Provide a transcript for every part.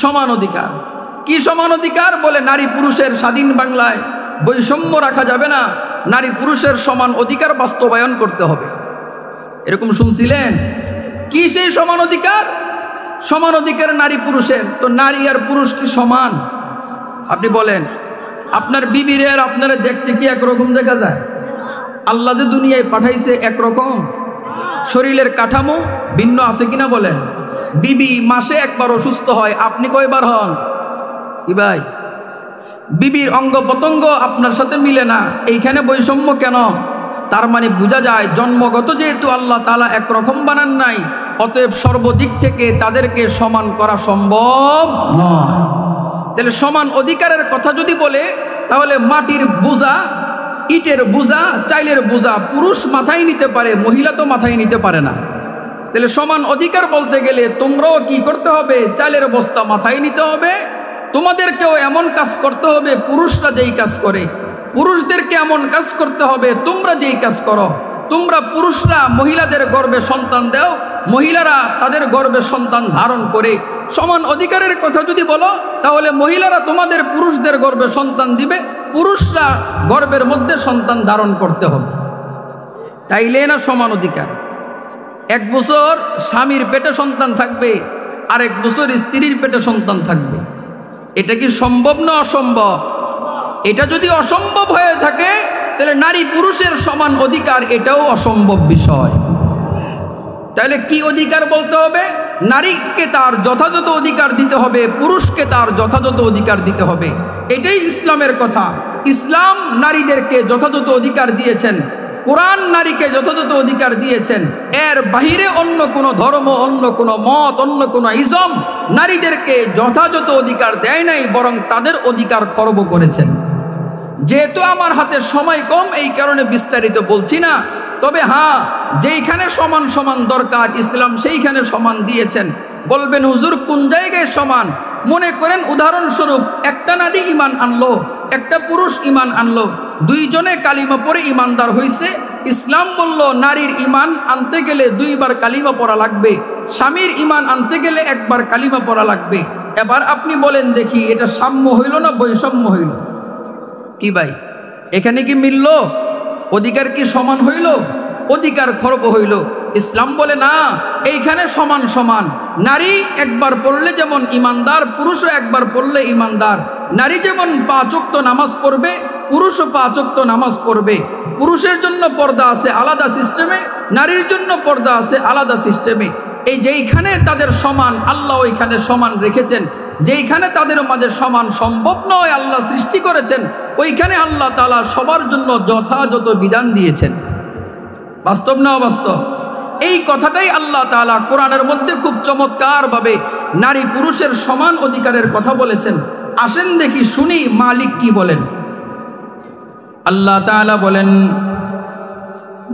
সমান অধিকার। কি সমান অধিকার? বলে নারী পুরুষের স্বাধীন বাংলায় বৈষম্য রাখা যাবে না, নারী পুরুষের সমান অধিকার বাস্তবায়ন করতে হবে। এরকম শুনছিলেন? কি সেই সমান অধিকার? সমান অধিকার নারী পুরুষের। তো নারী আর পুরুষ কি সমান? আপনি বলেন, আপনার বিবিরে আর আপনারা দেখতে কি একরকম দেখা যায়? আল্লাহ যে দুনিয়ায় পাঠাইছে একরকম, শরীরের কাঠামো ভিন্ন আছে কিনা বলেন? বিবি মাসে একবার অসুস্থ হয়, আপনি কয়বার হন? কি ভাই, বিবির অঙ্গ প্রত্যঙ্গ আপনার সাথে মিলে না, এইখানে বৈষম্য কেন? তার মানে বোঝা যায় জন্মগত যেহেতু আল্লাহ তাআলা একরকম বানান নাই, অতএব সর্বদিক থেকে তাদেরকে সমান করা সম্ভব নয়। তাহলে সমান অধিকারের কথা যদি বলে, তাহলে মাটির বোঝা, ইটের বোঝা, চাইলের বোঝা পুরুষ মাথায় নিতে পারে, মহিলা তো মাথায় নিতে পারে না। তাহলে সমান অধিকার বলতে গেলে তোমরাও কি করতে হবে? চাইলের বস্তা মাথায় নিতে হবে, তোমাদেরকেও এমন কাজ করতে হবে পুরুষরা যেই কাজ করে, পুরুষদেরকে এমন কাজ করতে হবে তোমরা যেই কাজ করো। তোমরা পুরুষরা মহিলাদের গর্ভে সন্তান দাও, মহিলারা তাদের গর্ভে সন্তান ধারণ করে। সমান অধিকারের কথা যদি বলো, তাহলে মহিলারা তোমাদের পুরুষদের গর্ভে সন্তান দিবে, পুরুষরা গর্ভের মধ্যে সন্তান ধারণ করতে হবে। তাইলে না সমান অধিকার? 1 বছর স্বামীর পেটে সন্তান থাকবে, আর 1 বছর স্ত্রীর পেটে সন্তান থাকবে। এটা কি সম্ভব না অসম্ভব? এটা যদি অসম্ভব হয়ে থাকে, তাহলে নারী পুরুষের সমান অধিকার এটাও অসম্ভব বিষয়। তাহলে কি অধিকার বলতে হবে? নারীকে তার যথাযথ অধিকার দিতে হবে, পুরুষকে তার যথাযথ অধিকার দিতে হবে। এটাই ইসলামের কথা। ইসলাম নারীদেরকে যথাযথ অধিকার দিয়েছেন, কোরআন নারীকে যথাযথ অধিকার দিয়েছেন। এর বাহিরে অন্য কোনো ধর্ম, অন্য কোনো মত, অন্য কোনো ইজম নারীদেরকে যথাযথ অধিকার দেয় নাই, বরং তাদের অধিকার খর্ব করেছেন। যেহেতু আমার হাতে সময় কম, এই কারণে বিস্তারিত বলছি না। তবে হ্যাঁ, যেইখানে সমান সমান দরকার ইসলাম সেইখানে সমান দিয়েছেন। বলবেন হুজুর কোন জায়গায় সমান? মনে করেন উদাহরণস্বরূপ একটা নারী ঈমান আনলো, একটা পুরুষ ঈমান আনলো, দুইজনে কালিমা পড়ে ঈমানদার হইছে। ইসলাম বলল নারীর ঈমান আনতে গেলে 2 বার কালিমা পড়া লাগবে, স্বামীর ঈমান আনতে গেলে 1 বার কালিমা পড়া লাগবে। এবার আপনি বলেন দেখি, এটা সাম্য হইল না বৈষম্য হইল? কি ভাই, এখানে কি মিলল? অধিকার কি সমান হইল? অধিকার খর্ব হইল। ইসলাম বলে না, এইখানে সমান সমান। নারী একবার পড়লে যেমন ইমানদার, পুরুষও একবার পড়লে ইমানদার। নারী যেমন 5 ওয়াক্ত নামাজ পড়বে, পুরুষও 5 ওয়াক্ত নামাজ পড়বে। পুরুষের জন্য পর্দা আছে আলাদা সিস্টেমে, নারীর জন্য পর্দা আছে আলাদা সিস্টেমে। এই যেইখানে তাদের সমান, আল্লাহ ওইখানে সমান রেখেছেন। যেইখানে তাদের মাঝে সমান সম্ভব নয়, আল্লাহ সৃষ্টি করেছেন, ওইখানে আল্লাহ তাআলা সবার জন্য যথাযথ বিধান দিয়েছেন। বাস্তব না অবাস্তব? এই কথাটাই আল্লাহ তাআলা কোরআনের মধ্যে খুব চমৎকারভাবে নারী পুরুষের সমান অধিকারের কথা বলেছেন। আসেন দেখি শুনি মালিক কি বলেন। আল্লাহ তাআলা বলেন,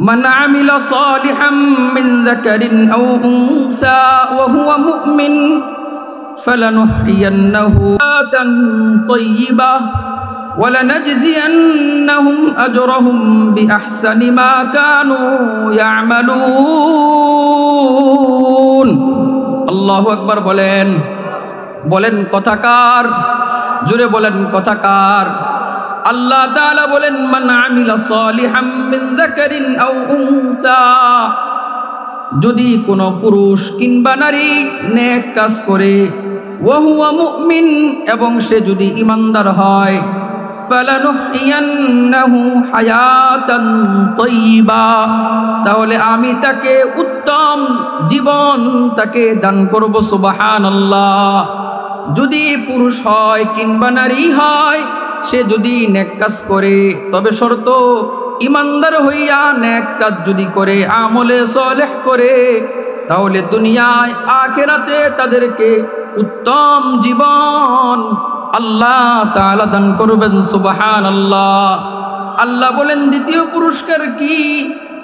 মান আমিলা সালিহাম মিন যাকারিন আও উনসা ওয়া হুয়া মুমিন ফালানুহইয়ান্নাহু হায়াতান তাইয়্যিবাহ ওয়ালানাজজিয়ান্নাহুম আজরাহুম বিআহসানি মা কানু ইয়ামালুন। আল্লাহু আকবার বলেন। বলেন কথাকার, জোরে বলেন কথাকার। আল্লাহ তাআলা বলেন, মান আমিলা সালিহাম মিন যাকারিন আও উনসা, যদি কোনো পুরুষ কিংবা নারী নেক কাজ করে, ওয়া হুয়া মুমিন, এবং সে যদি ঈমানদার হয়, ফালানুহইয়ান্নাহু হায়াতান তাইয়্যিবা, তাহলে আমি তাকে উত্তম জীবন তাকে দান করব। সুবহানাল্লাহ। যদি পুরুষ হয় কিংবা নারী হয়, সে যদি নেক কাজ করে, তবে শর্ত ঈমানদার হইয়া নেক কাজ যদি করে, আমলে সালেহ করে, তাহলে দুনিয়ায় আখিরাতে তাদেরকে উত্তম জীবন আল্লাহ তাআলা দান করবেন। সুবহানাল্লাহ। আল্লাহ বলেন দ্বিতীয় পুরস্কার কি?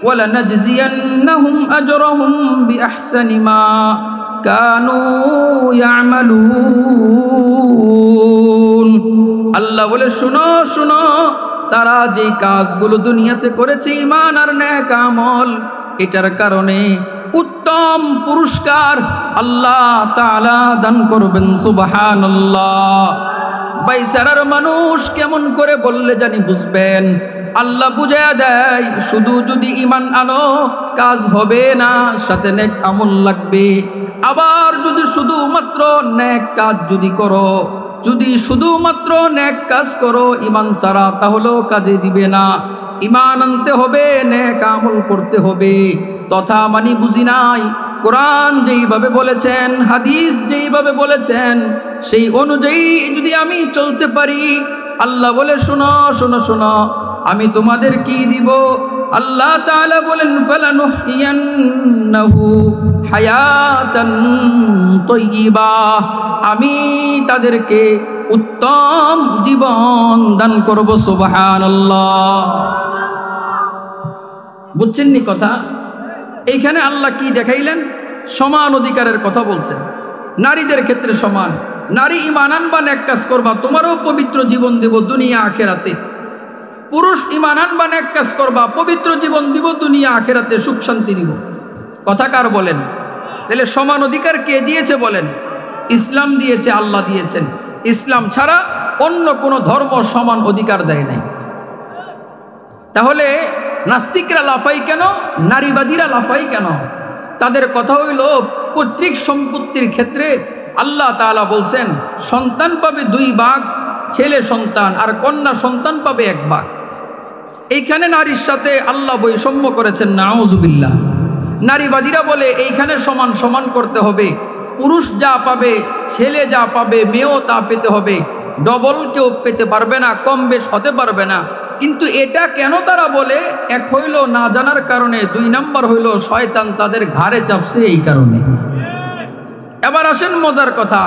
ওয়ালানাজজিয়ান্নাহুম আজরাহুম বিআহসানি মা কানু ইয়ামালুন। আল্লাহ বলে শুনো শুনো, তারা যে কাজগুলো দুনিয়াতে করেছে ঈমান আর নেক আমল, এটার কারণে উত্তম পুরস্কার আল্লাহ তাআলা দান করবেন। সুবহানাল্লাহ। বাইসারার মানুষ কেমন করে বললে জানি বুঝবেন? আল্লাহ বুঝায়া দেয়, শুধু যদি ঈমান আনো কাজ হবে না, সাথে নেক আমল লাগবে। আবার যদি শুধুমাত্র নেক কাজ যদি করো, যদি শুধুমাত্র নেক কাজ করো ঈমান ছাড়া, তাহলেও কাজে দিবে না। ঈমান আনতে হবে, নেক আমল করতে হবে। তথা মানি বুঝি নাই। কোরআন যেইভাবে বলেছেন, হাদিস যেইভাবে বলেছেন, সেই অনুযায়ী যদি আমি চলতে পারি, আল্লাহ বলে শোনো শোনো শোনো, আমি তোমাদের কি দিব? আল্লাহ তাআলা বলেন ফালানুহইয়ান্নাহু হায়াতান তাইয়্যিবা, আমি তাদেরকে উত্তম জীবন দান করব। সুবহানাল্লাহ। বুঝছেন নি কথা? এইখানে আল্লাহ কি দেখাইলেন? সমান অধিকারের কথা বলছেন। নারীদের ক্ষেত্রে সমান। নারী ঈমান আনবা, নেক কাজ করবা, তোমারও পবিত্র জীবন দেব দুনিয়া আখেরাতে। পুরুষ ঈমান আনবা, নেক কাজ করবা, পবিত্র জীবন দিব দুনিয়া আখেরাতে, সুখ শান্তি দিব। কথা কার বলেন? তাহলে সমান অধিকার কে দিয়েছে বলেন? ইসলাম দিয়েছে, আল্লাহ দিয়েছেন। ইসলাম ছাড়া অন্য কোনো ধর্ম সমান অধিকার দেয় নাই। তাহলে নাস্তিকরা লাফাই কেন? নারীবাদীরা লাফাই কেন? তাদের কথা হইল পৈতৃক সম্পত্তির ক্ষেত্রে আল্লাহ তাআলা বলছেন সন্তান পাবে 2 ভাগ, ছেলে সন্তান, আর কন্যা সন্তান পাবে 1 ভাগ। এইখানে নারীর সাথে আল্লাহ বৈষম্য করেছেন, নাউজুবিল্লাহ। নারীবাদীরা বলে এইখানে সমান সমান করতে হবে, পুরুষ যা পাবে, ছেলে যা পাবে, মেয়েও তা পেতে হবে, ডবল কেউ পেতে পারবে না, কম বেশ হতে পারবে না। কিন্তু এটা কেন তারা বলে? এক হইল না জানার কারণে, 2 নাম্বার হইল শয়তান তাদের ঘাড়ে চাপছে এই কারণে। এবার আসেন মজার কথা,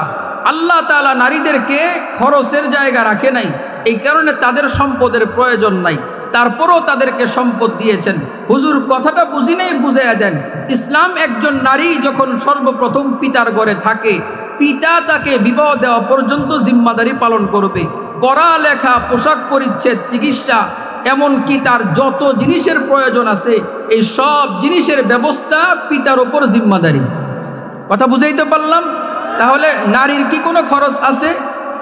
আল্লাহ তাআলা নারীদেরকে খরচের জায়গা রাখে নাই, এই কারণে তাদের সম্পদের প্রয়োজন নাই। তারপরও তাদেরকে সম্পদ দিয়েছেন। হুজুর কথাটা বুঝি নেই, বুঝাইয়া দেন। ইসলাম একজন নারী যখন সর্বপ্রথম পিতার ঘরে থাকে, পিতা তাকে বিবাহ দেওয়া পর্যন্ত জিম্মাদারি পালন করবে। পড়ালেখা, পোশাক পরিচ্ছদ, চিকিৎসা, এমনকি তার যত জিনিসের প্রয়োজন আছে, এই সব জিনিসের ব্যবস্থা পিতার উপর জিম্মাদারি। কথা বুঝাইতে পারলাম? তাহলে নারীর কি কোনো খরচ আছে?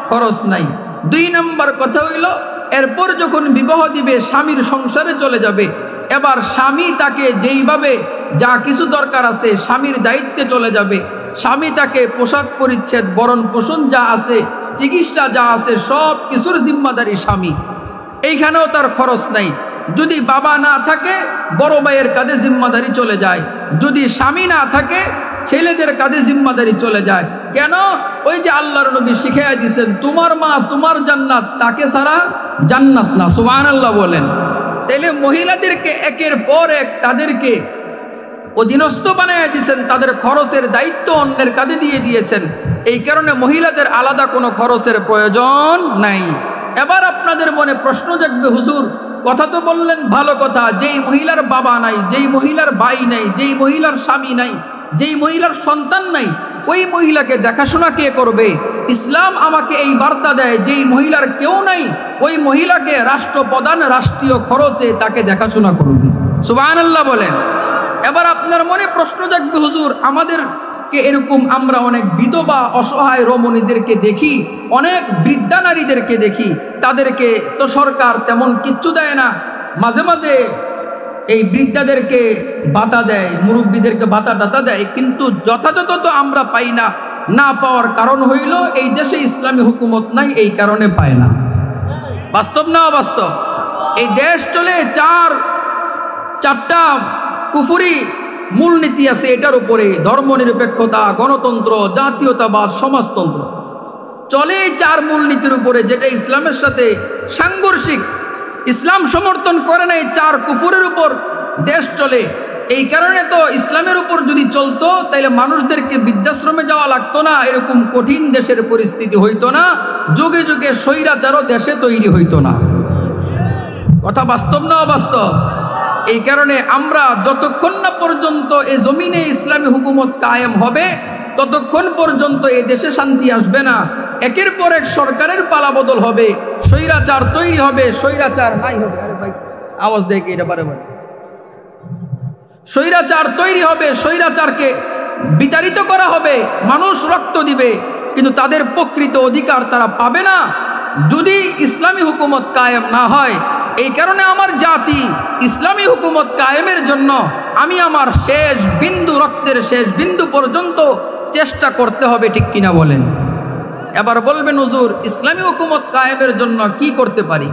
খরচ নাই। 2 নাম্বার কথা হইল, এরপর যখন বিবাহ দিবে স্বামীর সংসারে চলে যাবে, এবার স্বামী তাকে যেইভাবে যা কিছু দরকার আছে স্বামীর দায়িত্বে চলে যাবে। স্বামী তাকে পোশাক পরিচ্ছদ, বরণ পোষণ যা আছে, চিকিৎসা যা আছে, সব কিছুর জিম্মাদারি স্বামী। এইখানেও তার খরচ নাই। যদি বাবা না থাকে বড় ভাইয়ের কাঁধে জিম্মাদারি চলে যায়, যদি স্বামী না থাকে ছেলেদের কাঁধে জিম্মাদারি চলে যায়। কেন? ওই যে আল্লাহর নবী শিখাইয়া দিয়েছেন, তোমার মা তোমার জান্নাত, তাকে ছাড়া জান্নাত না। সুবহানাল্লাহ বলেন। তাইলে মহিলাদেরকে একের পর এক তাদেরকে অধীনস্থ বানাইয়া দিয়েছেন, তাদের খরচের দায়িত্ব অন্যের কাঁধে দিয়ে দিয়েছেন। এই কারণে মহিলাদের আলাদা কোনো খরচের প্রয়োজন নাই। এবার আপনাদের মনে প্রশ্ন জাগবে, হুজুর কথা তো বললেন ভালো কথা, যেই মহিলার বাবা নাই, যেই মহিলার ভাই নাই, যেই মহিলার স্বামী নাই, যেই মহিলার সন্তান নাই, ওই মহিলাকে দেখাশোনা কে করবে? ইসলাম আমাকে এই বার্তা দেয়, যেই মহিলার কেউ নাই, ওই মহিলাকে রাষ্ট্রপ্রধান রাষ্ট্রীয় খরচে তাকে দেখাশোনা করবে। সুবহানাল্লাহ বলেন। এবার আপনার মনে প্রশ্ন জাগবে, হুজুর আমাদেরকে এরকম আমরা অনেক বিধবা অসহায় রমণীদেরকে দেখি, অনেক বৃদ্ধা নারীদেরকে দেখি, তাদেরকে তো সরকার তেমন কিচ্ছু দেয় না। মাঝে মাঝে এই বৃদ্ধাদেরকে ভাতা দেয়, মুরব্বীদেরকে ভাতা টাতা দেয়, কিন্তু যথাযথ তো আমরা পাই না। না পাওয়ার কারণ হইল এই দেশে ইসলামী হুকুমত নাই, এই কারণে পায় না। বাস্তব না অবাস্তব? এই দেশ চলে চারটা কুফরি মূলনীতি আছে এটার উপরে: ধর্মনিরপেক্ষতা, গণতন্ত্র, জাতীয়তাবাদ, সমাজতন্ত্র। চলে এই 4 মূলনীতির উপরে, যেটা ইসলামের সাথে সাংঘর্ষিক। ইসলাম সমর্থন করে না এই 4 কুফরের উপর দেশ চলে। এই কারণে তো ইসলামের উপর যদি চলতো তাইলে মানুষদেরকে বৃদ্ধাশ্রমে যাওয়া লাগতো না, এরকম কঠিন দেশের পরিস্থিতি হইতো না, যুগে যুগে স্বৈরাচারও দেশে তৈরি হইতো না। কথা বাস্তব না অবাস্তব? এই কারণে আমরা যতক্ষণ না পর্যন্ত এই জমিনে ইসলামী হুকুমত কায়েম হবে, ততক্ষণ পর্যন্ত এই দেশে শান্তি আসবে না। একের পর এক সরকারের পালাবদল হবে, স্বৈরাচার তৈরি হবে, স্বৈরাচার নাই হবে। আরে ভাই আওয়াজ দেখে এটা বারে বারে। স্বৈরাচার তৈরি হবে, স্বৈরাচারকে বিতাড়িত করা হবে, মানুষ রক্ত দিবে, কিন্তু তাদের প্রকৃত অধিকার তারা পাবে না যদি ইসলামী হুকুমত কায়েম না হয়। এই কারণে আমার জাতি ইসলামী হুকুমত কায়েমের জন্য আমি আমার শেষ বিন্দু, রক্তের শেষ বিন্দু পর্যন্ত চেষ্টা করতে হবে, ঠিক কিনা বলেন? এবার বলবেন হুজুর ইসলামী হুকুমত কায়েমের জন্য কি করতে পারি?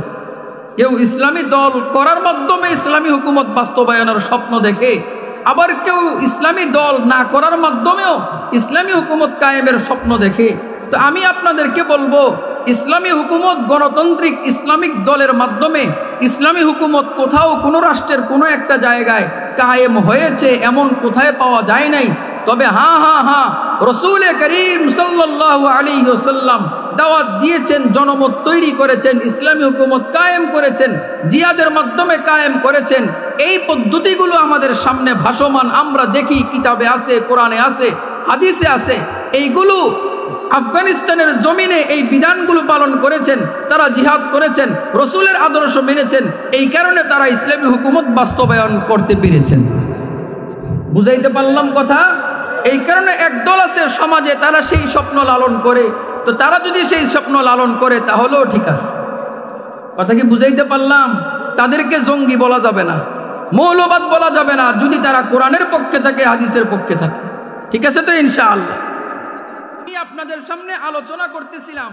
কেউ ইসলামী দল করার মাধ্যমে ইসলামী হুকুমত বাস্তবায়নের স্বপ্ন দেখে, আবার কেউ ইসলামী দল না করার মাধ্যমেও ইসলামী হুকুমত কায়েমের স্বপ্ন দেখে। তো আমি আপনাদেরকে বলবো, ইসলামী হুকুমত গণতান্ত্রিক ইসলামিক দলের মাধ্যমে ইসলামী হুকুমত কোথাও কোনো রাষ্ট্রের কোনো একটা জায়গায় কায়েম হয়েছে এমন কোথায় পাওয়া যায় নাই। তবে হ্যাঁ, রসুল করিম সাল্লাল্লাহু আলাইহি ওয়াসাল্লাম দাওয়াত দিয়েছেন, জনমত তৈরি করেছেন, ইসলামী হুকুমত কায়েম করেছেন, জিহাদের মাধ্যমে কায়েম করেছেন। এই পদ্ধতিগুলো আমাদের সামনে ভাসমান, আমরা দেখি, কিতাবে আছে, কোরআনে আছে, হাদিসে আছে। এইগুলো আফগানিস্তানের জমিনে এই বিধানগুলো পালন করেছেন, তারা জিহাদ করেছেন, রসুলের আদর্শ মেনেছেন, এই কারণে তারা ইসলামী হুকুমত বাস্তবায়ন করতে পেরেছেন। বুঝাইতে পারলাম কথা? এই কারণে একদল আছে সমাজে, তারা সেই স্বপ্ন লালন করে। তো তারা যদি সেই স্বপ্ন লালন করে তাহলেও ঠিক আছে। কথা কি বুঝাইতে পারলাম? তাদেরকে জঙ্গি বলা যাবে না, মৌলবাদ বলা যাবে না, যদি তারা কোরআনের পক্ষে থাকে, হাদিসের পক্ষে থাকে। ঠিক আছে তো ইনশাআল্লাহ? আমি আপনাদের সামনে আলোচনা করতেছিলাম,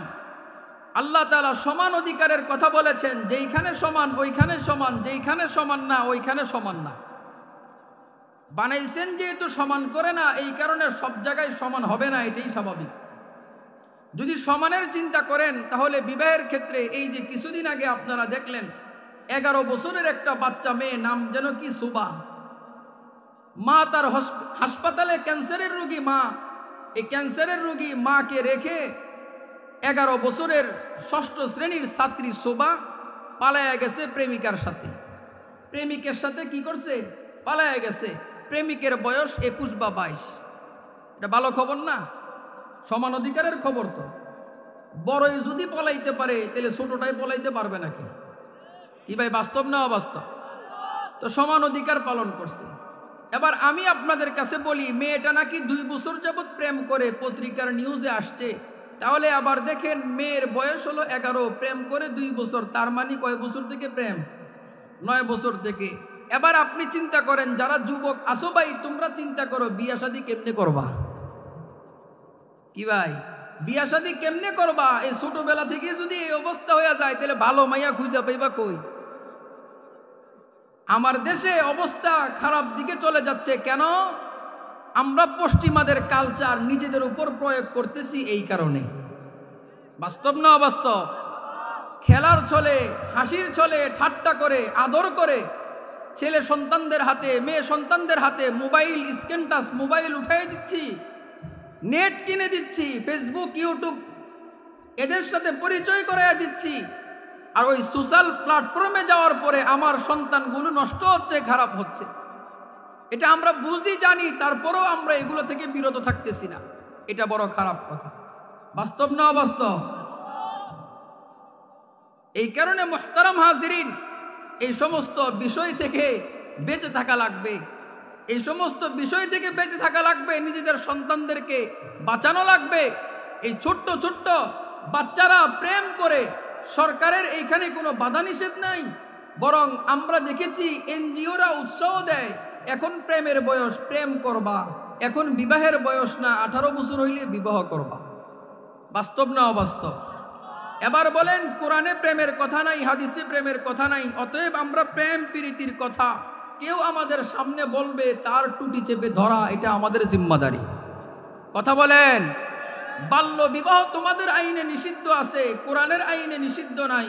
আল্লাহ তাআলা সমান অধিকারের কথা বলেছেন, যেইখানে সমান ওইখানে সমান, যেইখানে সমান না ওইখানে সমান না। বানাইছেন যেহেতু সমান করে না, এই কারণে সব জায়গায় সমান হবে না, এটাই স্বাভাবিক। যদি সমানের চিন্তা করেন তাহলে বিবাহের ক্ষেত্রে এই যে কিছুদিন আগে আপনারা দেখলেন 11 বছরের একটা বাচ্চা মেয়ে, নাম যেন কি সুবা, মা তার হাসপাতালে ক্যান্সারের রোগী মা, এই ক্যান্সারের রোগী মাকে রেখে 11 বছরের 6ষ্ঠ শ্রেণীর ছাত্রী শোভা পালায়া গেছে প্রেমিকার সাথে। প্রেমিকের সাথে কি করছে? পালায়া গেছে। প্রেমিকের বয়স 21 বা 22। এটা ভালো খবর না? সমান অধিকারের খবর তো। বড়ই যদি পলাইতে পারে তাহলে ছোটটাই পলাইতে পারবে নাকি? কি ভাই, বাস্তব না অবাস্তব? তো সমান অধিকার পালন করছে। এবার আমি আপনাদের কাছে বলি, মেয়েটা নাকি 2 বছর যাবৎ প্রেম করে, পত্রিকার নিউজে আসছে। তাহলে আবার দেখেন, মেয়ের বয়স হলো 11, প্রেম করে 2 বছর, তার মানে কয় বছর থেকে প্রেম? 9 বছর থেকে। এবার আপনি চিন্তা করেন, যারা যুবক আসো ভাই, তোমরা চিন্তা করো বিয়া শাদী কেমনে করবা? কি ভাই, বিয়া শাদী কেমনে করবা? এই ছোটবেলা থেকে যদি এই অবস্থা হয়ে যায় তাহলে ভালো মাইয়া খুঁজে পাইবা কই? আমার দেশে অবস্থা খারাপ দিকে চলে যাচ্ছে কেন? আমরা পশ্চিমাদের কালচার নিজেদের উপর প্রয়োগ করতেছি, এই কারণে। বাস্তব না অবাস্তব? খেলার ছলে, হাসির ছলে, ঠাট্টা করে, আদর করে ছেলে সন্তানদের হাতে, মেয়ে সন্তানদের হাতে মোবাইল, স্ক্রিন টাচ মোবাইল উঠাই দিচ্ছি, নেট কিনে দিচ্ছি, ফেসবুক, ইউটিউব এদের সাথে পরিচয় করাইয়া দিচ্ছি। আর ওই সোশ্যাল প্ল্যাটফর্মে যাওয়ার পরে আমার সন্তানগুলো নষ্ট হচ্ছে, খারাপ হচ্ছে। এটা আমরা বুঝি, জানি, তারপরেও আমরা এগুলো থেকে বিরত থাকতেছি না। এটা বড় খারাপ কথা। বাস্তব না অবাস্তব? এই কারণে মুহতারাম হাজিরিন, এই সমস্ত বিষয় থেকে বেঁচে থাকা লাগবে। এই সমস্ত বিষয় থেকে বেঁচে থাকা লাগবে, নিজেদের সন্তানদেরকে বাঁচানো লাগবে। এই ছোট্ট ছোট্ট বাচ্চারা প্রেম করে, সরকারের এইখানে কোনো বাধা নিষেধ নাই, বরং আমরা দেখেছি এনজিওরা উৎসাহ দেয়, এখন প্রেমের বয়স, প্রেম করবা, এখন বিবাহের বয়স না, 18 বছর হইলে বিবাহ করবা। বাস্তব না অবাস্তব? এবার বলেন, কোরআনে প্রেমের কথা নাই, হাদিসে প্রেমের কথা নাই, অতএব আমরা প্রেম প্রীতির কথা কেউ আমাদের সামনে বলবে, তার টুটি চেপে ধরা এটা আমাদের জিম্মাদারি। কথা বলেন। বাল্য বিবাহ তোমাদের আইনে নিষিদ্ধ আছে, কোরআনের আইনে নিষিদ্ধ নাই।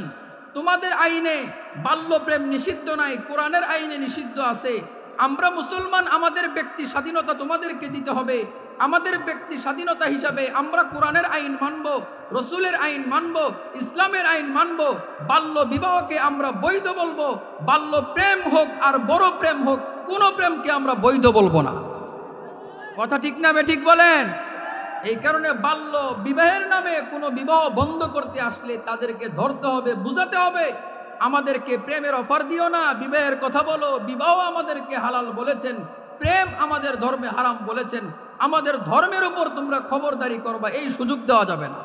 তোমাদের আইনে বাল্য প্রেম নিষিদ্ধ নাই, কোরআনের আইনে নিষিদ্ধ আছে। আমরা মুসলমান, আমাদের ব্যক্তি স্বাধীনতা তোমাদেরকে দিতে হবে। আমাদের ব্যক্তি স্বাধীনতা হিসাবে আমরা কোরআনের আইন মানব, রসুলের আইন মানব, ইসলামের আইন মানব। বাল্য বিবাহকে আমরা বৈধ বলবো, বাল্য প্রেম হোক আর বড় প্রেম হোক, কোনো প্রেমকে আমরা বৈধ বলবো না। কথা ঠিক না বে ঠিক বলেন? এই কারণে বাল্য বিবাহের নামে কোনো বিবাহ বন্ধ করতে আসলে তাদেরকে ধরতে হবে, বুঝাতে হবে, আমাদেরকে প্রেমের অফার দিও না, বিবাহের কথা বলো। বিবাহ আমাদেরকে হালাল বলেছেন, প্রেম আমাদের ধর্মে হারাম বলেছেন, আমাদের ধর্মের উপর তোমরা খবরদারি করবা, এই সুযোগ দেওয়া যাবে না।